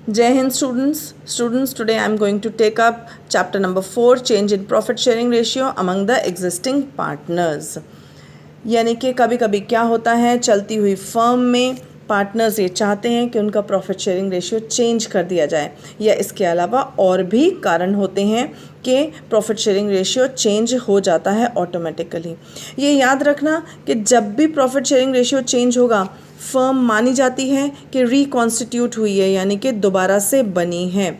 Jai Hind students, today I am going to take up chapter number 4, change in profit sharing ratio among the existing partners. यानी कि कभी कभी क्या होता है, चलती हुई फर्म में पार्टनर्स ये चाहते हैं कि उनका प्रॉफिट शेयरिंग रेशियो चेंज कर दिया जाए, या इसके अलावा और भी कारण होते हैं कि प्रॉफिट शेयरिंग रेशियो चेंज हो जाता है ऑटोमेटिकली। ये याद रखना कि जब भी प्रॉफिट शेयरिंग रेशियो चेंज होगा, फर्म मानी जाती है कि रिकॉन्स्टिट्यूट हुई है, यानी कि दोबारा से बनी है।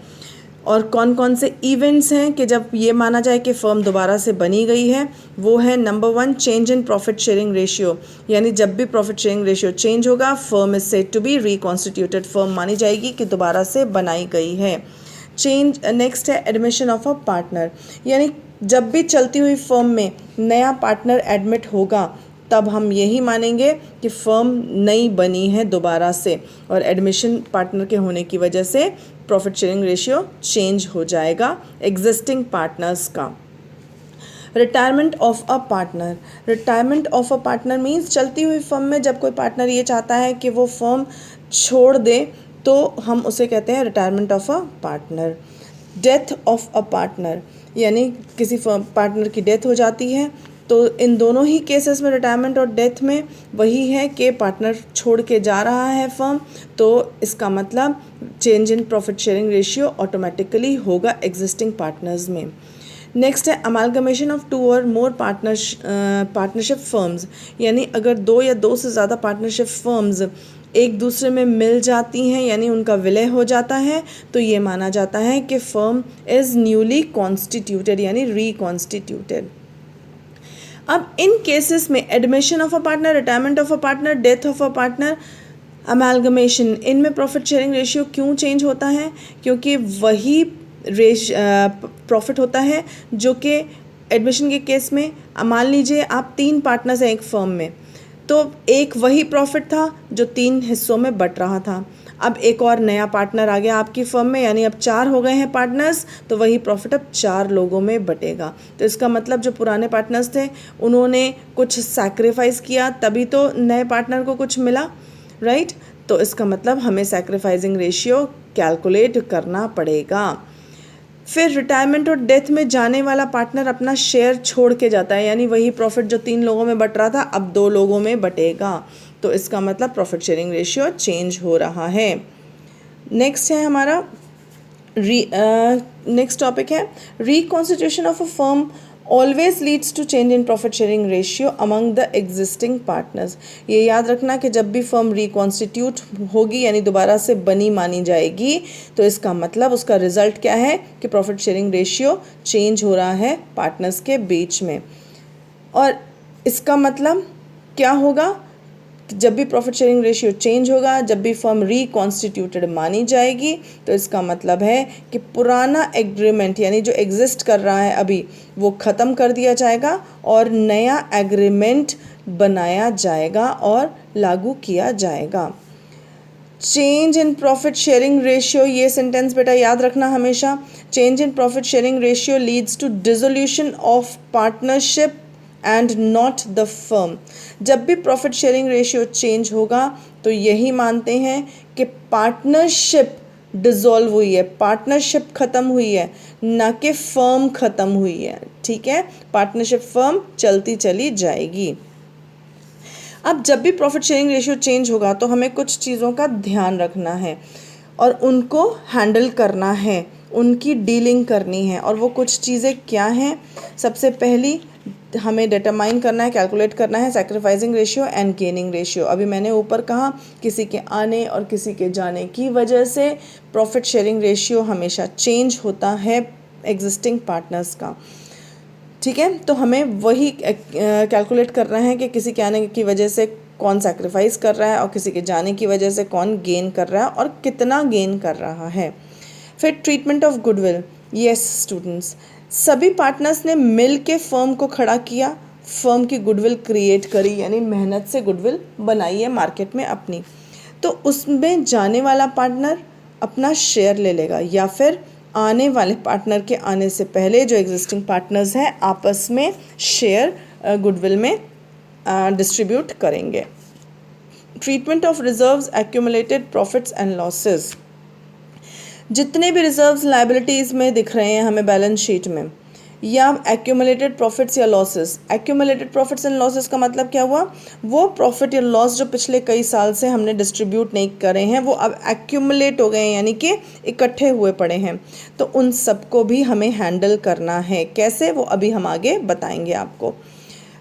और कौन कौन से इवेंट्स हैं कि जब ये माना जाए कि फ़र्म दोबारा से बनी गई है, वो है number 1 change in profit sharing ratio, यानी जब भी प्रॉफिट शेयरिंग रेशियो चेंज होगा, firm is said to be reconstituted, firm मानी जाएगी कि दोबारा से बनाई गई है। चेंज नेक्स्ट है एडमिशन ऑफ अ पार्टनर, यानी जब भी चलती हुई फर्म में नया पार्टनर एडमिट होगा, तब हम यही मानेंगे कि फर्म नई बनी है दोबारा से, और एडमिशन पार्टनर के होने की वजह से प्रॉफिट शेयरिंग रेशियो चेंज हो जाएगा एग्जिस्टिंग पार्टनर्स का। Retirement of a partner, retirement of a partner means चलती हुई फर्म में जब कोई पार्टनर ये चाहता है कि वो फर्म छोड़ दे, तो हम उसे कहते हैं retirement of a partner. Death of a partner, यानी किसी फर्म पार्टनर की डेथ हो जाती है, तो इन दोनों ही केसेस में, रिटायरमेंट और डेथ में, वही है कि पार्टनर छोड़ के जा रहा है फर्म, तो इसका मतलब change in profit sharing ratio automatically होगा एग्जिस्टिंग पार्टनर्स में। नेक्स्ट है अमालगमेशन ऑफ 2 और मोर पार्टनरशिप फर्म्स, यानी अगर 2 या 2 से ज़्यादा पार्टनरशिप फर्म्स एक दूसरे में मिल जाती हैं, यानी उनका विलय हो जाता है, तो ये माना जाता है कि फर्म इज़ न्यूली कॉन्स्टिट्यूटेड, यानी रिकॉन्स्टिट्यूटेड। अब इन केसेस में admission of a partner, retirement of a partner, death of a partner, amalgamation, इनमें प्रॉफिट शेयरिंग रेशियो क्यों चेंज होता है? क्योंकि वही प्रॉफिट होता है जो कि एडमिशन के केस में, मान लीजिए आप 3 पार्टनर्स हैं एक फर्म में, तो एक वही प्रॉफिट था जो 3 हिस्सों में बट रहा था। अब एक और नया पार्टनर आ गया आपकी फर्म में, यानी अब 4 हो गए हैं पार्टनर्स, तो वही प्रॉफिट अब 4 लोगों में बटेगा। तो इसका मतलब जो पुराने पार्टनर्स थे उन्होंने कुछ सैक्रिफाइस किया, तभी तो नए पार्टनर को कुछ मिला, राइट? तो इसका मतलब हमें सैक्रिफाइसिंग रेशियो कैलकुलेट करना पड़ेगा। फिर रिटायरमेंट और डेथ में जाने वाला पार्टनर अपना शेयर छोड़ के जाता है, यानी वही प्रॉफिट जो 3 लोगों में बट रहा था अब 2 लोगों में बटेगा, तो इसका मतलब प्रॉफिट शेयरिंग रेशियो चेंज हो रहा है। नेक्स्ट है हमारा नेक्स्ट टॉपिक है reconstitution of a firm always leads to change in profit sharing ratio among the existing partners. ये याद रखना कि जब भी फर्म रिकॉन्स्टिट्यूट होगी, यानी दोबारा से बनी मानी जाएगी, तो इसका मतलब उसका रिजल्ट क्या है कि प्रॉफिट शेयरिंग रेशियो चेंज हो रहा है पार्टनर्स के बीच में। और इसका मतलब क्या होगा? जब भी प्रॉफिट शेयरिंग रेशियो चेंज होगा, जब भी फर्म रिकॉन्स्टिट्यूटेड मानी जाएगी, तो इसका मतलब है कि पुराना एग्रीमेंट, यानी जो एग्जिस्ट कर रहा है अभी, वो ख़त्म कर दिया जाएगा और नया एग्रीमेंट बनाया जाएगा और लागू किया जाएगा। Change in profit sharing ratio, ये सेंटेंस बेटा याद रखना हमेशा। Change in profit sharing ratio leads to dissolution of partnership and not the firm. जब भी प्रॉफिट शेयरिंग रेशियो चेंज होगा, तो यही मानते हैं कि पार्टनरशिप डिसॉल्व हुई है, पार्टनरशिप ख़त्म हुई है, ना कि फर्म ख़त्म हुई है। ठीक है, पार्टनरशिप फर्म चलती चली जाएगी। अब जब भी प्रॉफिट शेयरिंग रेशियो चेंज होगा, तो हमें कुछ चीज़ों का ध्यान रखना है और उनको हैंडल करना है, उनकी डीलिंग करनी है। और वो कुछ चीज़ें क्या हैं? सबसे पहली हमें डिटरमाइन करना है, कैलकुलेट करना है sacrificing ratio and gaining ratio. अभी मैंने ऊपर कहा किसी के आने और किसी के जाने की वजह से प्रॉफिट शेयरिंग रेशियो हमेशा चेंज होता है एग्जिस्टिंग पार्टनर्स का। ठीक है, तो हमें वही कैलकुलेट करना है कि किसी के आने की वजह से कौन सैक्रिफाइस कर रहा है और किसी के जाने की वजह से कौन गेन कर रहा है और कितना गेन कर रहा है। फिर treatment of goodwill. Yes students, सभी पार्टनर्स ने मिल के फर्म को खड़ा किया, फर्म की गुडविल क्रिएट करी, यानी मेहनत से गुडविल बनाई है मार्केट में अपनी, तो उसमें जाने वाला पार्टनर अपना शेयर ले लेगा, या फिर आने वाले पार्टनर के आने से पहले जो एग्जिस्टिंग पार्टनर्स हैं आपस में शेयर गुडविल में डिस्ट्रीब्यूट करेंगे। Treatment of reserves, accumulated profits and losses. जितने भी रिजर्व्स लायबिलिटीज़ में दिख रहे हैं हमें बैलेंस शीट में, या एक्यूमुलेटेड प्रॉफिट्स या losses. Accumulated profits and losses का मतलब क्या हुआ, वो प्रॉफिट या लॉस जो पिछले कई साल से हमने डिस्ट्रीब्यूट नहीं करे हैं वो अब एक्यूमुलेट हो गए हैं, यानी कि इकट्ठे हुए पड़े हैं, तो उन सबको भी हमें हैंडल करना है। कैसे, वो अभी हम आगे बताएंगे आपको।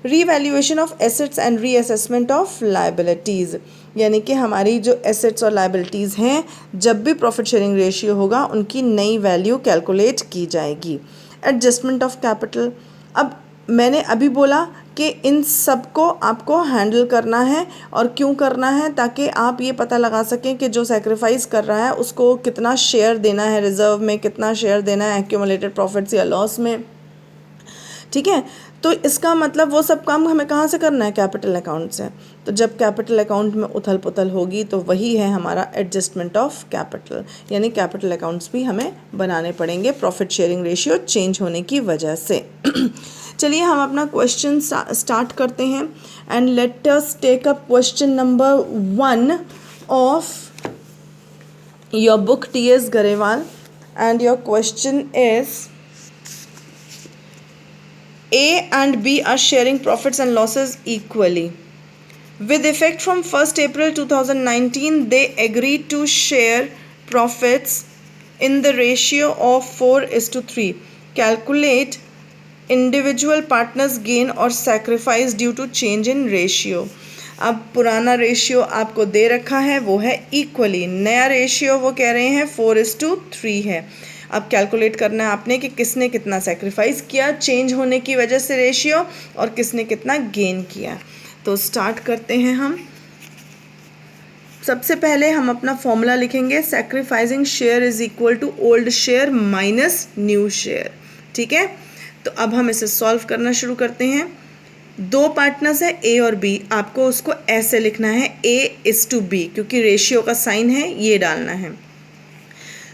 Revaluation of assets and reassessment of liabilities, यानी कि हमारी जो एसेट्स और लायबिलिटीज़ हैं जब भी प्रॉफिट शेयरिंग रेशियो होगा उनकी नई वैल्यू कैलकुलेट की जाएगी। एडजस्टमेंट ऑफ कैपिटल, अब मैंने अभी बोला कि इन सब को आपको हैंडल करना है, और क्यों करना है, ताकि आप ये पता लगा सकें कि जो सेक्रीफाइस कर रहा है उसको कितना शेयर देना है रिजर्व में, कितना शेयर देना है एक्यूमुलेटेड प्रॉफिट्स या लॉस में। ठीक है, तो इसका मतलब वो सब काम हमें कहाँ से करना है, कैपिटल अकाउंट से। तो जब कैपिटल अकाउंट में उथल पुथल होगी तो वही है हमारा एडजस्टमेंट ऑफ कैपिटल, यानी कैपिटल अकाउंट्स भी हमें बनाने पड़ेंगे प्रॉफिट शेयरिंग रेशियो चेंज होने की वजह से। चलिए हम अपना क्वेश्चन स्टार्ट करते हैं, and let us take up question number 1 of your book T.S. Garewal, and your question is, A and B are sharing profits and losses equally. With effect from 1st April 2019, they agreed to share profits in the ratio of 4:3. Calculate individual partners' gain or sacrifice due to change in ratio. अब पुराना ratio आपको दे रखा है वो है equally, नया ratio वो कह रहे हैं 4:3 है। अब कैलकुलेट करना है आपने कि किसने कितना सेक्रीफाइस किया चेंज होने की वजह से रेशियो, और किसने कितना गेन किया। तो स्टार्ट करते हैं हम। सबसे पहले हम अपना फॉर्मूला लिखेंगे, sacrificing share is equal to old share minus new share. ठीक है, तो अब हम इसे सॉल्व करना शुरू करते हैं। दो पार्टनर्स है ए और बी, आपको उसको ऐसे लिखना है A:B, क्योंकि रेशियो का साइन है ये डालना है।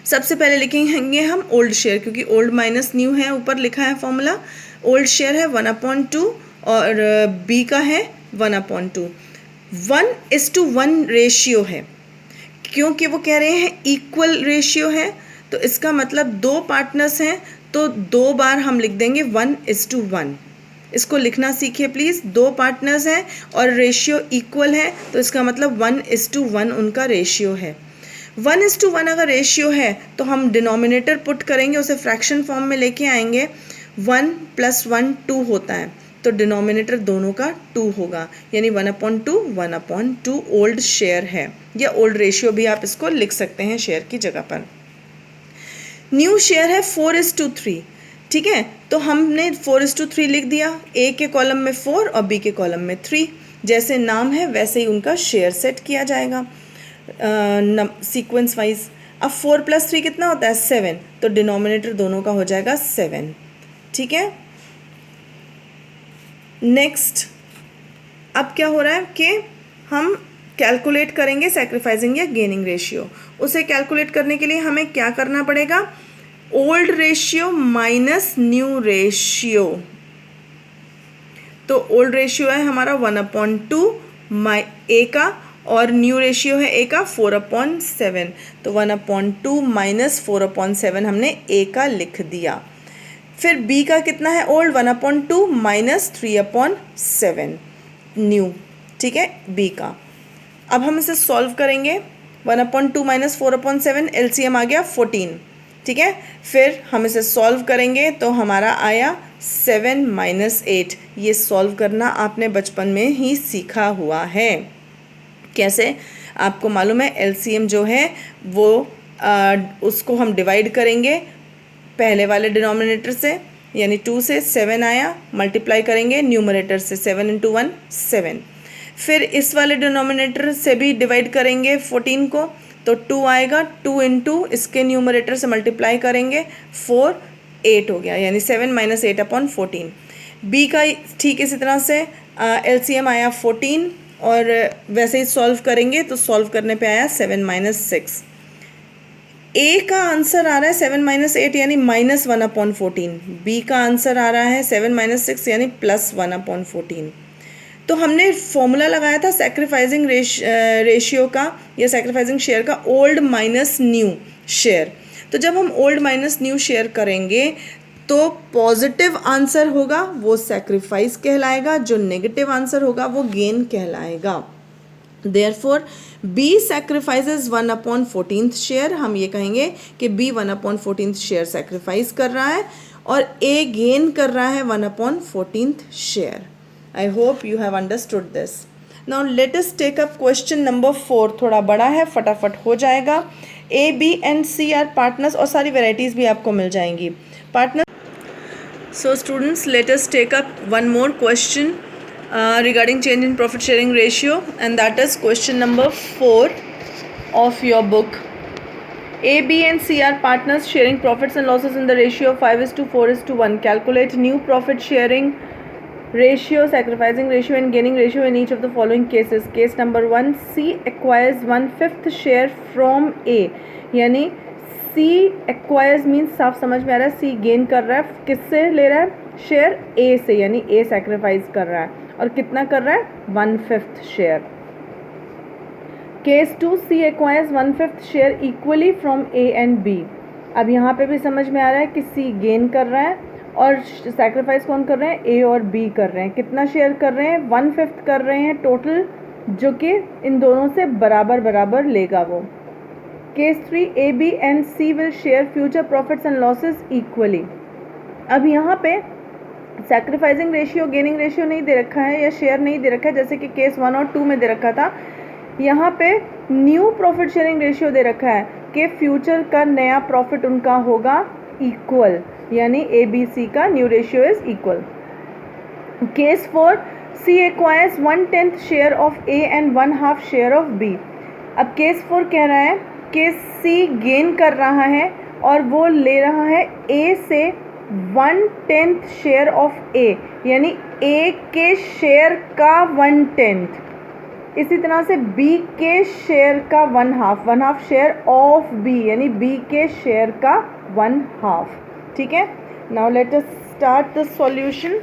सबसे पहले लिखेंगे हम ओल्ड शेयर, क्योंकि ओल्ड माइनस न्यू है, ऊपर लिखा है फॉर्मूला। ओल्ड शेयर है 1/2 और बी का है 1/2। 1:1 रेशियो है, क्योंकि वो कह रहे हैं इक्वल रेशियो है, तो इसका मतलब दो पार्टनर्स हैं तो दो बार हम लिख देंगे 1:1। इसको लिखना सीखिए प्लीज़। दो पार्टनर्स हैं और रेशियो इक्वल है, तो इसका मतलब 1:1 उनका रेशियो है। 1:1 अगर रेशियो है तो हम डिनोमिनेटर पुट करेंगे, उसे फ्रैक्शन फॉर्म में लेके आएंगे। 1 + 1 2 होता है, तो डिनोमिनेटर दोनों का 2 होगा, यानी 1/2 ओल्ड शेयर है, या ओल्ड रेशियो भी आप इसको लिख सकते हैं शेयर की जगह पर। न्यू शेयर है 4:3। ठीक है, तो हमने 4:3 लिख दिया। ए के कॉलम में 4 और बी के कॉलम में 3, जैसे नाम है वैसे ही उनका शेयर सेट किया जाएगा सीक्वेंस वाइज। अब 4 + 3 कितना होता है 7, तो डिनोमिनेटर दोनों का हो जाएगा 7। ठीक है, नेक्स्ट अब क्या हो रहा है कि हम कैलकुलेट करेंगे सेक्रीफाइसिंग या गेनिंग रेशियो। उसे कैलकुलेट करने के लिए हमें क्या करना पड़ेगा, old ratio minus new ratio. तो ओल्ड रेशियो है हमारा 1/2 ए का, और न्यू रेशियो है ए का 4/7, तो 1/2 माइनस 4/7 हमने ए का लिख दिया। फिर बी का कितना है ओल्ड, 1/2 माइनस 3/7 न्यू। ठीक है, बी का। अब हम इसे सॉल्व करेंगे। 1/2 माइनस 4/7, एलसीएम आ गया 14। ठीक है, फिर हम इसे सॉल्व करेंगे तो हमारा आया 7 - 8। ये सॉल्व करना आपने बचपन में ही सीखा हुआ है। कैसे, आपको मालूम है एलसीएम जो है वो उसको हम डिवाइड करेंगे पहले वाले डिनोमिनेटर से, यानी 2 से 7 आया, मल्टीप्लाई करेंगे न्यूमरेटर से, 7 × 1 7। फिर इस वाले डिनोमिनेटर से भी डिवाइड करेंगे 14 को, तो 2 आएगा, 2 × इसके न्यूमरेटर से मल्टीप्लाई करेंगे 4 8 हो गया, यानी 7 - 8/14। बी का ठीक इसी तरह से एलसीएम आया 14, और वैसे ही सॉल्व करेंगे तो सॉल्व करने पे आया 7 - 6। ए का आंसर आ रहा है 7 - 8 यानी -1/14। बी का आंसर आ रहा है 7 - 6 यानी +1/14। तो हमने फॉर्मूला लगाया था सेक्रीफाइसिंग रेशियो का या सेक्रीफाइसिंग शेयर का, ओल्ड माइनस न्यू शेयर। तो जब हम ओल्ड माइनस न्यू शेयर करेंगे तो पॉजिटिव आंसर होगा वो सैक्रिफाइस कहलाएगा, जो नेगेटिव आंसर होगा वो गेन कहलाएगा। Therefore B sacrifices 1/14th share, हम ये कहेंगे कि B 1/14th शेयर सैक्रिफाइस कर रहा है और A गेन कर रहा है 1/14th share. I hope you have understood this. Now let us take up question number 4, थोड़ा बड़ा है, फटाफट हो जाएगा। A, B and C are partners, और सारी वेराइटीज़ भी आपको मिल जाएंगी। Partner, so students, let us take up one more question regarding change in profit sharing ratio, and that is question number 4 of your book. A, B and C are partners sharing profits and losses in the ratio of 5:4:1. Calculate new profit sharing ratio, sacrificing ratio and gaining ratio in each of the following cases. Case number 1, C acquires 1/5 share from A, यानी C acquires means साफ समझ में आ रहा है, C gain कर रहा है, किससे ले रहा है? शेयर A से, यानी A सैक्रिफाइस कर रहा है, और कितना कर रहा है? 1/5 share. Case 2, C acquires 1/5 share equally from A and B। अब यहाँ पे भी समझ में आ रहा है कि C गेन कर रहा है और सैक्रिफाइस कौन कर रहे हैं? A और B कर रहे हैं। कितना शेयर कर रहे हैं? 1/5 कर रहे हैं टोटल, जो कि इन दोनों से बराबर बराबर लेगा वो। Case 3, A, B and C will share future profits and losses equally. अब यहाँ पे सैक्रिफाइसिंग रेशियो, गेनिंग रेशियो नहीं दे रखा है या शेयर नहीं दे रखा है, जैसे कि केस 1 और 2 में दे रखा था। यहाँ पे न्यू प्रॉफिट शेयरिंग रेशियो दे रखा है कि फ्यूचर का नया प्रॉफिट उनका होगा इक्वल, यानी ABC का new ratio is equal. Case 4, C acquires 1/10 share of A and 1/2 share of B। अब केस 4 कह रहा है कि C गेन कर रहा है और वो ले रहा है A से 1/10 शेयर ऑफ A, यानी A के शेयर का 1/10। इसी तरह से B के शेयर का 1/2 शेयर ऑफ B, यानी B के शेयर का 1/2। ठीक है, now let us start the solution.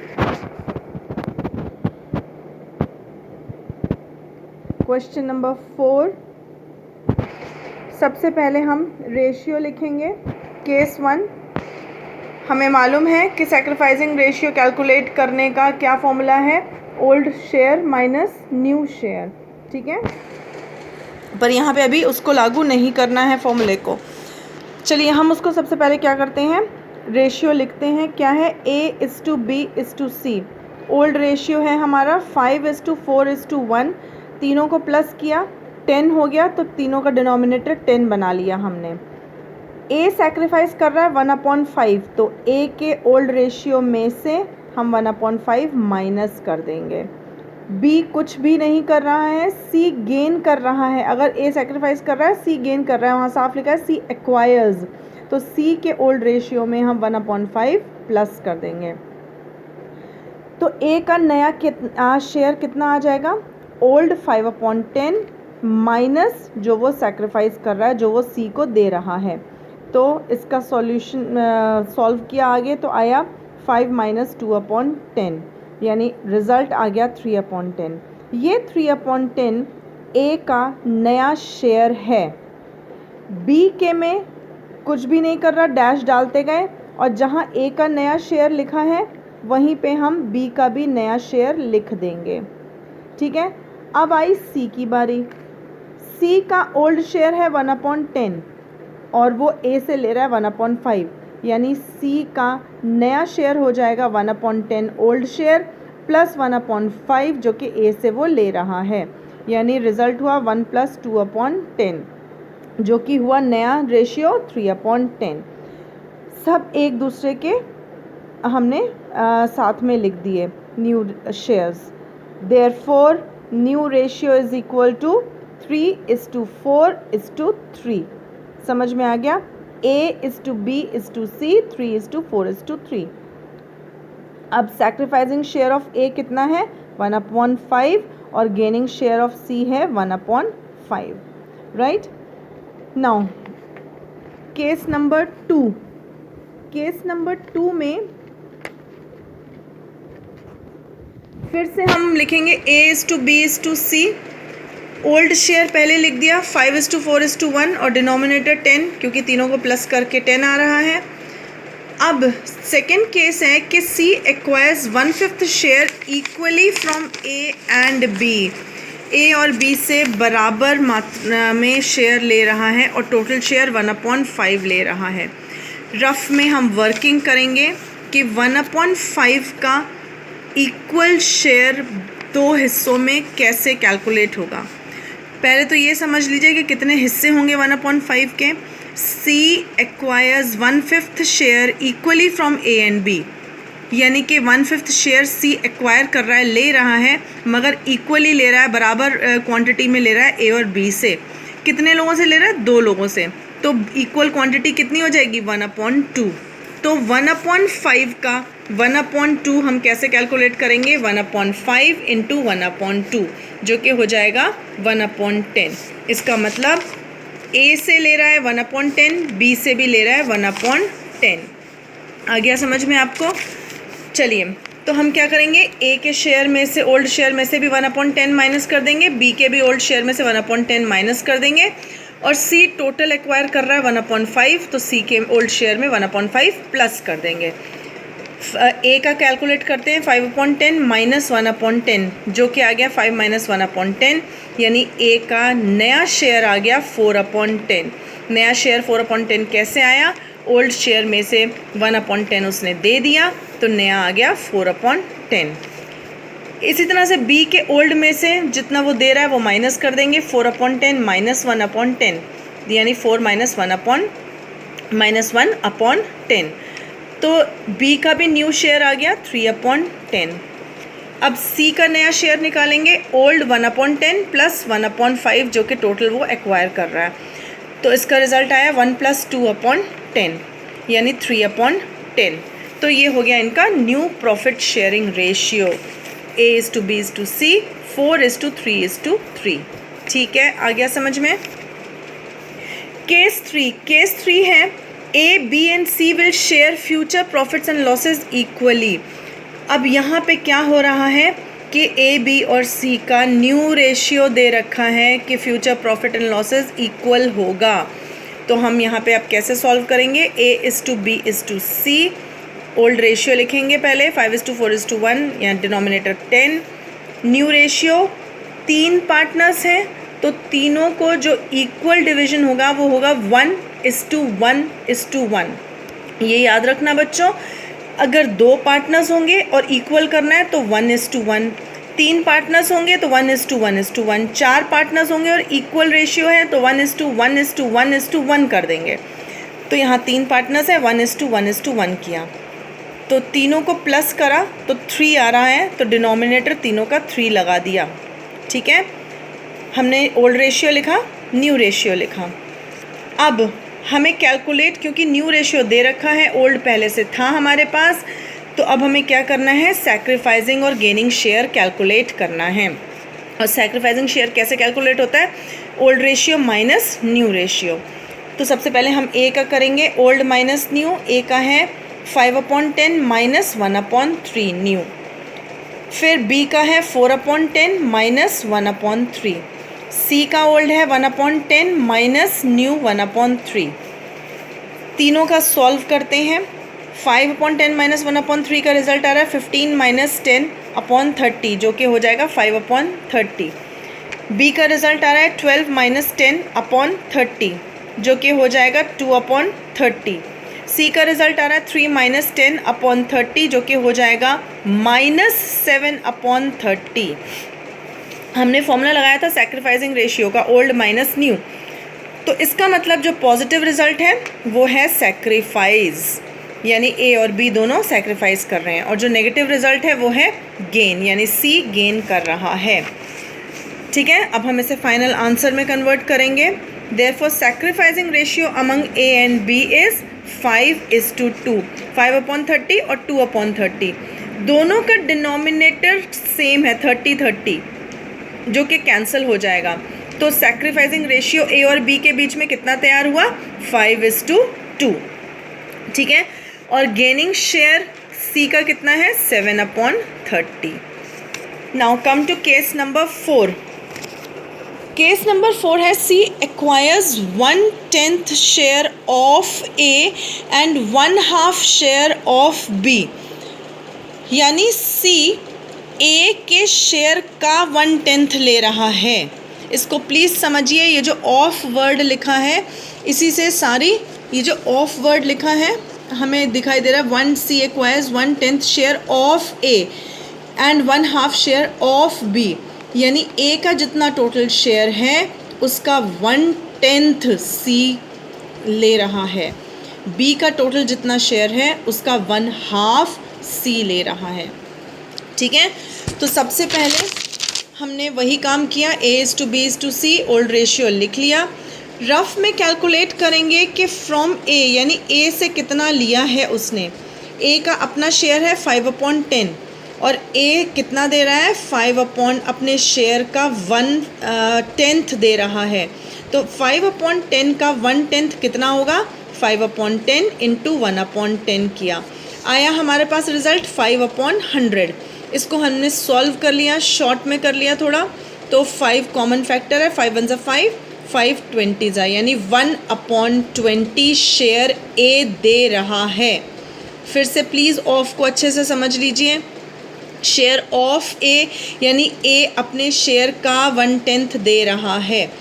Question number 4, सबसे पहले हम रेशियो लिखेंगे। केस 1, हमें मालूम है कि सैक्रिफाइसिंग रेशियो कैलकुलेट करने का क्या फॉर्मूला है? Old share minus new share. ठीक है, पर यहाँ पे अभी उसको लागू नहीं करना है फॉर्मूले को। चलिए हम उसको सबसे पहले क्या करते हैं? रेशियो लिखते हैं। क्या है? A:B:C। ओल्ड रेशियो है हमारा 5:4:1। तीनों को प्लस किया, 10 हो गया, तो तीनों का डिनोमिनेटर 10 बना लिया हमने। A सैक्रिफाइस कर रहा है 1/5, तो A के ओल्ड रेशियो में से हम 1/5 माइनस कर देंगे। B कुछ भी नहीं कर रहा है, C गेन कर रहा है। अगर A सैक्रिफाइस कर रहा है, C गेन कर रहा है, वहाँ साफ लिखा है C एक्वायर्स, तो C के ओल्ड रेशियो में हम 1/5 प्लस कर देंगे। तो A का नया शेयर कितना आ जाएगा? ओल्ड 5/10 माइनस जो वो सैक्रिफाइस कर रहा है, जो वो C को दे रहा है। तो इसका सॉल्यूशन सॉल्व किया आगे, तो आया 5 - 2/10, यानी रिज़ल्ट आ गया 3/10। ये 3/10 A का नया शेयर है। B के में कुछ भी नहीं कर रहा, डैश डालते गए, और जहाँ A का नया शेयर लिखा है वहीं पे हम B का भी नया शेयर लिख देंगे। ठीक है, अब आई C की बारी। C का ओल्ड शेयर है 1/10 और वो A से ले रहा है 1/5, यानी C का नया शेयर हो जाएगा 1/10 ओल्ड शेयर प्लस 1/5 जो कि A से वो ले रहा है, यानी रिज़ल्ट हुआ 1 + 2/10, जो कि हुआ नया रेशियो 3/10। सब एक दूसरे के हमने साथ में लिख दिए new shares. Therefore new ratio is equal to 3:4:3। समझ में आ गया? A:B:C, 3:4:3। अब सैक्रिफाइसिंग शेयर ऑफ A कितना है? 1/5, और गेनिंग शेयर ऑफ C है 1/5। Right, now case number 2। Case number 2 में फिर से हम लिखेंगे A:B:C। ओल्ड शेयर पहले लिख दिया 5:4:1 और डिनोमिनेटर 10 क्योंकि तीनों को प्लस करके 10 आ रहा है। अब सेकेंड केस है कि C acquires 1/5 share equally from A and B. A और बी से बराबर मात्रा में शेयर ले रहा है और टोटल शेयर 1/5 ले रहा है। रफ में हम वर्किंग करेंगे कि 1/5 का इक्वल शेयर दो हिस्सों में कैसे कैलकुलेट होगा। पहले तो ये समझ लीजिए कि कितने हिस्से होंगे 1/5 के। C acquires 1/5 share equally from A and B, यानी कि 1/5 शेयर C एक्वायर कर रहा है, ले रहा है, मगर इक्वली ले रहा है, बराबर क्वांटिटी में ले रहा है A और B से। कितने लोगों से ले रहा है? 2 लोगों से। तो इक्वल क्वांटिटी कितनी हो जाएगी? 1/2। तो 1/5 का 1/2 हम कैसे कैलकुलेट करेंगे? 1/5 इंटू 1/2 जो कि हो जाएगा 1/10। इसका मतलब A से ले रहा है 1/10, B से भी ले रहा है 1/10। आ गया समझ में आपको? चलिए, तो हम क्या करेंगे, A के शेयर में से, ओल्ड शेयर में से भी 1/10 माइनस कर देंगे, B के भी ओल्ड शेयर में से 1/10 माइनस कर देंगे, और C टोटल एक्वायर कर रहा है 1/5, तो C के ओल्ड शेयर में 1/5 प्लस कर देंगे। A का कैलकुलेट करते हैं 5/10 माइनस 1/10 जो कि आ गया 5 माइनस 1/10, यानी A का नया शेयर आ गया 4/10। नया शेयर 4/10 कैसे आया? ओल्ड शेयर में से 1/10 उसने दे दिया, तो नया आ गया 4/10। इसी तरह से B के ओल्ड में से जितना वो दे रहा है वो माइनस कर देंगे। 4/10 माइनस 1/10 यानी 4 माइनस 1/10। तो B का भी न्यू शेयर आ गया 3/10। अब C का नया शेयर निकालेंगे, ओल्ड 1/10 प्लस 1/5 जो कि टोटल वो एक्वायर कर रहा है। तो इसका रिजल्ट आया 1 + 2/10 यानी 3/10। तो ये हो गया इनका new profit sharing ratio. A:B:C 4:3:3। ठीक है, आ गया समझ में? केस 3 है A, B and C will share future profits and losses equally. अब यहाँ पे क्या हो रहा है कि A, B और C का न्यू रेशियो दे रखा है कि future profit and losses equal होगा। तो हम यहाँ पे अब कैसे सॉल्व करेंगे? A:B:C, ओल्ड रेशियो लिखेंगे पहले 5:4:1 या डिनोमिनेटर 10। न्यू रेशियो 3 पार्टनर्स हैं, तो तीनों को जो इक्वल डिवीजन होगा वो होगा 1:1:1। ये याद रखना बच्चों, अगर 2 पार्टनर्स होंगे और इक्वल करना है तो 1:1, 3 पार्टनर्स होंगे तो 1:1:1, 4 पार्टनर्स होंगे और इक्वल रेशियो है तो 1:1:1:1 कर देंगे। तो यहाँ 3 पार्टनर्स हैं, 1:1:1 किया, तो तीनों को प्लस करा तो 3 आ रहा है, तो डिनोमिनेटर तीनों का 3 लगा दिया। ठीक है, हमने ओल्ड रेशियो लिखा, न्यू रेशियो लिखा। अब हमें कैलकुलेट, क्योंकि न्यू रेशियो दे रखा है, ओल्ड पहले से था हमारे पास, तो अब हमें क्या करना है? सैक्रिफाइसिंग और गेनिंग शेयर कैलकुलेट करना है। और सैक्रिफाइसिंग शेयर कैसे कैलकुलेट होता है? Old ratio minus new ratio. तो सबसे पहले हम A का करेंगे, ओल्ड माइनस न्यू। A का है 5/10 माइनस 1/3 न्यू। फिर B का है 4/10 माइनस 1/3। C का ओल्ड है 1/10 माइनस न्यू 1/3। तीनों का सॉल्व करते हैं। 5/10 माइनस 1/3 का रिजल्ट आ रहा है 15 माइनस 10/30 जो कि हो जाएगा 5/30। B का रिजल्ट आ रहा है 12 माइनस 10/30 जो कि हो जाएगा 2/30। C का रिजल्ट आ रहा है 3 माइनस 10/30 जो कि हो जाएगा -7/30। हमने फॉर्मूला लगाया था सैक्रिफाइसिंग रेशियो का, ओल्ड माइनस न्यू। तो इसका मतलब जो पॉजिटिव रिजल्ट है वो है सैक्रिफाइस, यानी A और B दोनों सैक्रिफाइस कर रहे हैं, और जो नेगेटिव रिजल्ट है वो है गेन, यानी C गेन कर रहा है। ठीक है, अब हम इसे फाइनल आंसर में कन्वर्ट करेंगे। Therefore sacrificing ratio among A and B is 5:2, 5/30 और 2/30। दोनों का डिनोमिनेटर सेम है 30 जो कि कैंसिल हो जाएगा। तो सैक्रिफाइसिंग रेशियो A और B के बीच में कितना तैयार हुआ? 5:2। ठीक है, और गेनिंग शेयर C का कितना है? 7/30। Now come to case number 4। Case number 4 है C acquires 1/10 share of A and 1/2 share of B, यानी सी ए के शेयर का 1/10 ले रहा है। इसको प्लीज़ समझिए, ये जो ऑफ वर्ड लिखा है इसी से सारी, ये जो ऑफ वर्ड लिखा है हमें दिखाई दे रहा है 1C acquires 1/10 share of A and 1/2 share of B, यानी ए का जितना टोटल शेयर है उसका 1/10 सी ले रहा है, बी का टोटल जितना शेयर है उसका 1/2 सी ले रहा है। ठीक है, तो सबसे पहले हमने वही काम किया, A:B:C, ओल्ड रेशियो लिख लिया। रफ में कैलकुलेट करेंगे कि फ्रॉम ए, यानी ए से कितना लिया है उसने। ए का अपना शेयर है 5/10 और ए कितना दे रहा है 5 अपने शेयर का 1/10 दे रहा है। तो 5/10 का 1/10 कितना होगा, 5/10 इंटू 1/10 किया, आया हमारे पास रिज़ल्ट 5/100। इसको हमने सॉल्व कर लिया, शॉर्ट में कर लिया थोड़ा, तो 5 कॉमन फैक्टर है, 5 1 5, 5 20 यानी 1/20 शेयर ए दे रहा है। फिर से प्लीज़ ऑफ को अच्छे से समझ लीजिए, शेयर ऑफ ए यानी ए अपने शेयर का 1/10 दे रहा है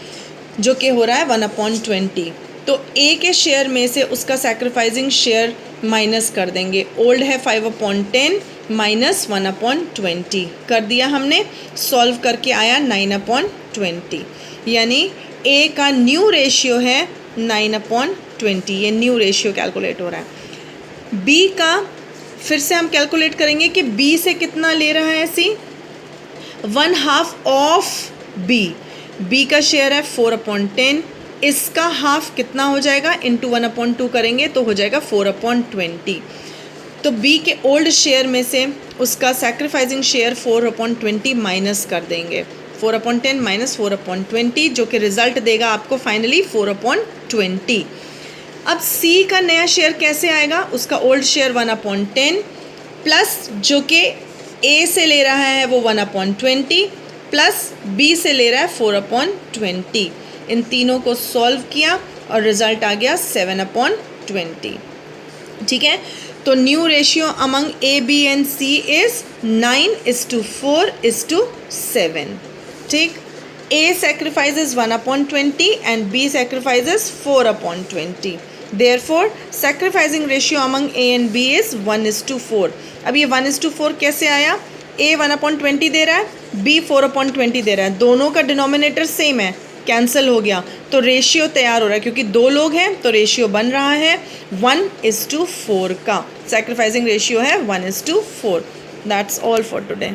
जो कि हो रहा है 1/20। तो ए के शेयर में से उसका सैक्रिफाइसिंग शेयर माइनस कर देंगे, ओल्ड है 5/10 माइनस 1/20 कर दिया हमने, सॉल्व करके आया 9/20, यानी ए का न्यू रेशियो है 9/20, ये न्यू रेशियो कैलकुलेट हो रहा है। बी का फिर से हम कैलकुलेट करेंगे कि बी से कितना ले रहा है सी, 1/2 ऑफ बी का शेयर है 4/10, इसका हाफ कितना हो जाएगा, इंटू 1/2 करेंगे तो हो जाएगा 4/20। तो बी के ओल्ड शेयर में से उसका सैक्रिफाइसिंग शेयर 4/20 माइनस कर देंगे, 4/10 माइनस 4/20 जो कि रिज़ल्ट देगा आपको फाइनली 4/20। अब सी का नया शेयर कैसे आएगा, उसका ओल्ड शेयर 1/10 प्लस जो कि ए से ले रहा है वो 1/20 प्लस बी से ले रहा है 4/20, इन तीनों को सॉल्व किया और रिज़ल्ट आ गया 7/20। ठीक है, तो new ratio among A B and C is 9:4:7। ठीक, A sacrifices 1/20 and B sacrifices 4/20. Therefore, sacrificing ratio among A and B is 1:4. अब ये 1:4 कैसे आया, A 1/20 दे रहा है, B 4/20 दे रहा है, दोनों का डिनोमिनेटर सेम है, कैंसिल हो गया, तो रेशियो तैयार हो रहा है, क्योंकि दो लोग हैं तो रेशियो बन रहा है 1:4 का, सैक्रिफाइसिंग रेशियो है 1:4। That's all for today.